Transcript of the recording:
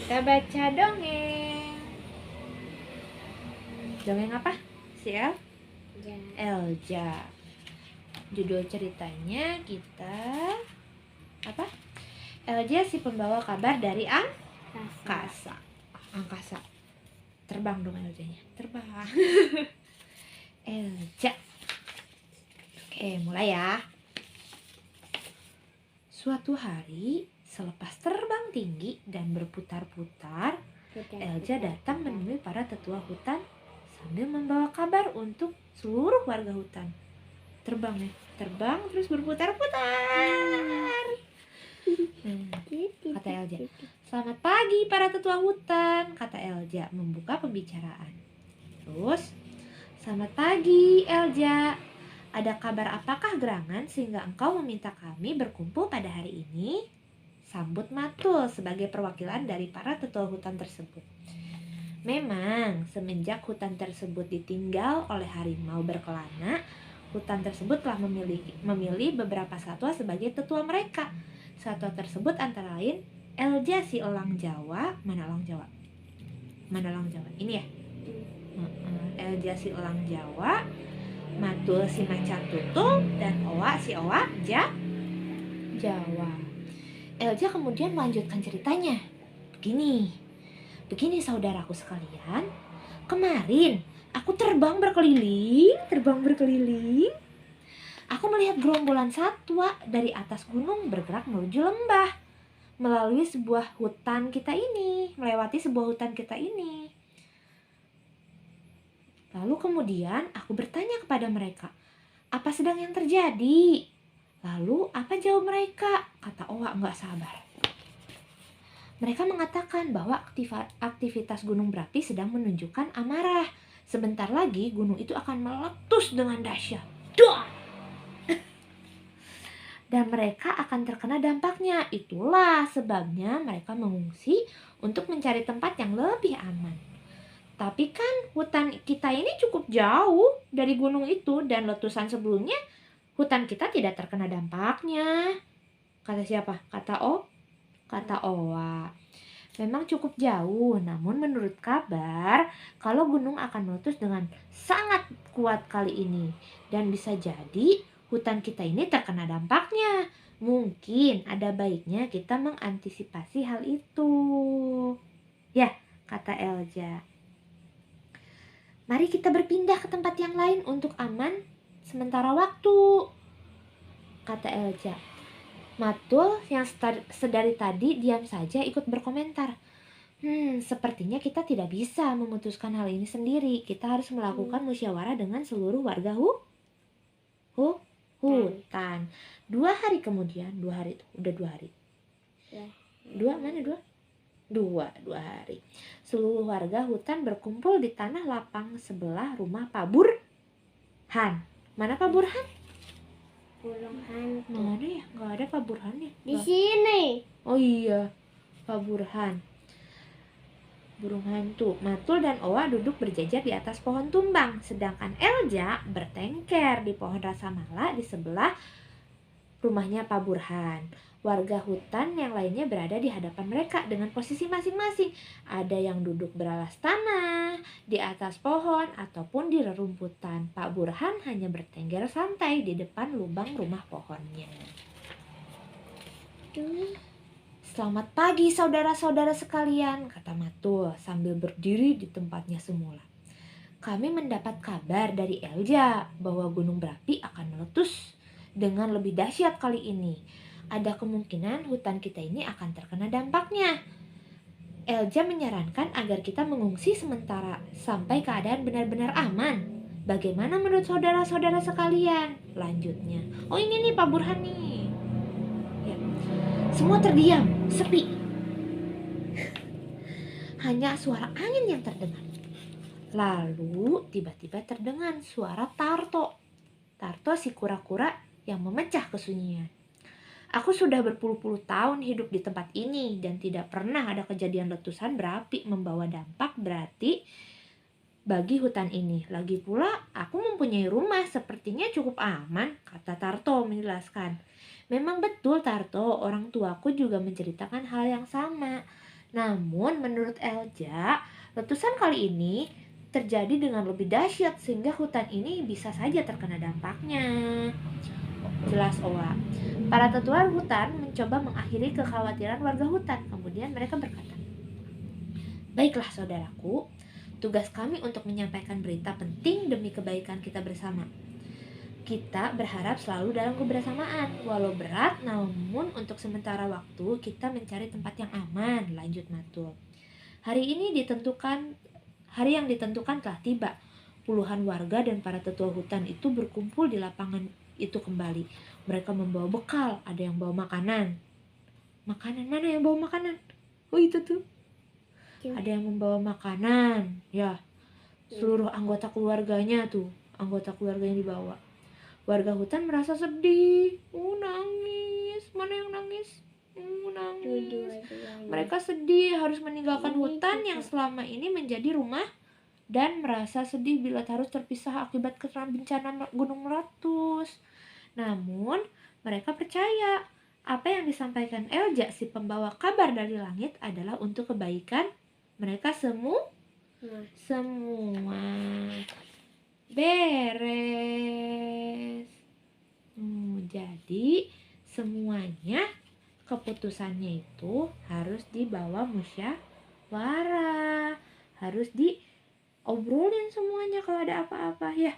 Kita baca dongeng. Dongeng apa? Siap? Ya. Elja. Judul ceritanya kita apa? Elja si pembawa kabar dari angkasa. Angkasa. Terbang dong Eljanya. Terbang. Elja. Oke, mulai ya. Suatu hari, selepas terbang tinggi dan berputar-putar, Elja datang menemui para tetua hutan sambil membawa kabar untuk seluruh warga hutan. Terbang ya, terbang terus berputar-putar. Kata Elja. Selamat pagi para tetua hutan, kata Elja membuka pembicaraan. Terus, selamat pagi Elja. Ada kabar apakah gerangan sehingga engkau meminta kami berkumpul pada hari ini? Sambut Matul sebagai perwakilan dari para tetua hutan tersebut. Memang, semenjak hutan tersebut ditinggal oleh harimau berkelana, hutan tersebut telah memilih beberapa satwa sebagai tetua mereka. Satwa tersebut antara lain Elja si elang Jawa. Mana elang Jawa? Mana elang Jawa? Ini ya? Elja si elang Jawa, Matul si macan tutul, dan Owa si owa Jawa. Elja kemudian melanjutkan ceritanya. Begini saudaraku sekalian, kemarin aku terbang berkeliling. Aku melihat gerombolan satwa dari atas gunung bergerak menuju lembah, melewati sebuah hutan kita ini. Lalu kemudian aku bertanya kepada mereka, apa sedang yang terjadi? Lalu apa jawab mereka? Kata Owa nggak sabar. Mereka mengatakan bahwa aktivitas gunung berapi sedang menunjukkan amarah. Sebentar lagi gunung itu akan meletus dengan dahsyat. Dan mereka akan terkena dampaknya. Itulah sebabnya mereka mengungsi untuk mencari tempat yang lebih aman. Tapi kan hutan kita ini cukup jauh dari gunung itu, dan letusan sebelumnya hutan kita tidak terkena dampaknya. Kata siapa? Kata Owa. Memang cukup jauh, namun menurut kabar, kalau gunung akan meletus dengan sangat kuat kali ini. Dan bisa jadi hutan kita ini terkena dampaknya. Mungkin ada baiknya kita mengantisipasi hal itu. Ya, kata Elja. Mari kita berpindah ke tempat yang lain untuk aman sementara waktu, kata Elja. Matul yang sedari tadi diam saja ikut berkomentar. Sepertinya kita tidak bisa memutuskan hal ini sendiri. Kita harus melakukan musyawarah dengan seluruh warga hutan. 2 hari kemudian, 2 hari seluruh warga hutan berkumpul di tanah lapang sebelah rumah Pak Burhan. Mana Pak Burhan? Burung hantu. Mana ya? Nggak ada Pak Burhan ya? Di sini. Oh iya, Pak Burhan. Burung hantu. Matul dan Owa duduk berjajar di atas pohon tumbang, sedangkan Elja bertengker di pohon rasa mala di sebelah rumahnya Pak Burhan. Warga hutan yang lainnya berada di hadapan mereka dengan posisi masing-masing. Ada yang duduk beralas tanah, di atas pohon, ataupun di rerumputan. Pak Burhan hanya bertengger santai di depan lubang rumah pohonnya. Selamat pagi saudara-saudara sekalian, kata Matul sambil berdiri di tempatnya semula. Kami mendapat kabar dari Elja bahwa gunung berapi akan meletus dengan lebih dahsyat kali ini. Ada kemungkinan hutan kita ini akan terkena dampaknya. Elja menyarankan agar kita mengungsi sementara sampai keadaan benar-benar aman. Bagaimana menurut saudara-saudara sekalian? Lanjutnya. Oh ini nih Pak Burhan nih. Ya. Semua terdiam, sepi. Hanya suara angin yang terdengar. Lalu tiba-tiba terdengar suara Tarto. Tarto si kura-kura yang memecah kesunyian. Aku sudah berpuluh-puluh tahun hidup di tempat ini dan tidak pernah ada kejadian letusan berapi membawa dampak berarti bagi hutan ini. Lagi pula aku mempunyai rumah, sepertinya cukup aman, kata Tarto menjelaskan. Memang betul Tarto, orang tuaku juga menceritakan hal yang sama. Namun menurut Elja, letusan kali ini terjadi dengan lebih dahsyat sehingga hutan ini bisa saja terkena dampaknya. Jelas Oa. Para tetua hutan mencoba mengakhiri kekhawatiran warga hutan. Kemudian mereka berkata, "Baiklah saudaraku, tugas kami untuk menyampaikan berita penting demi kebaikan kita bersama. Kita berharap selalu dalam kebersamaan, walau berat, namun untuk sementara waktu kita mencari tempat yang aman," lanjut Matul. Hari yang ditentukan telah tiba. Puluhan warga dan para tetua hutan itu berkumpul di lapangan itu kembali. Mereka membawa bekal, ada yang bawa makanan. Makanan mana yang bawa makanan? Oh itu tuh. Ada yang membawa makanan, ya. Seluruh anggota keluarganya tuh, anggota keluarganya dibawa. Warga hutan merasa sedih. Nangis. Mana yang nangis? Nangis. Dua-duanya. Mereka sedih harus meninggalkan Ini hutan juga. yang selama ini menjadi rumah dan merasa sedih bila harus terpisah akibat bencana gunung meletus. Namun, mereka percaya apa yang disampaikan Elja, si pembawa kabar dari langit, adalah untuk kebaikan mereka semua. Beres. Jadi semuanya keputusannya itu harus dibawa musyawarah, harus diobrolin semuanya kalau ada apa-apa ya.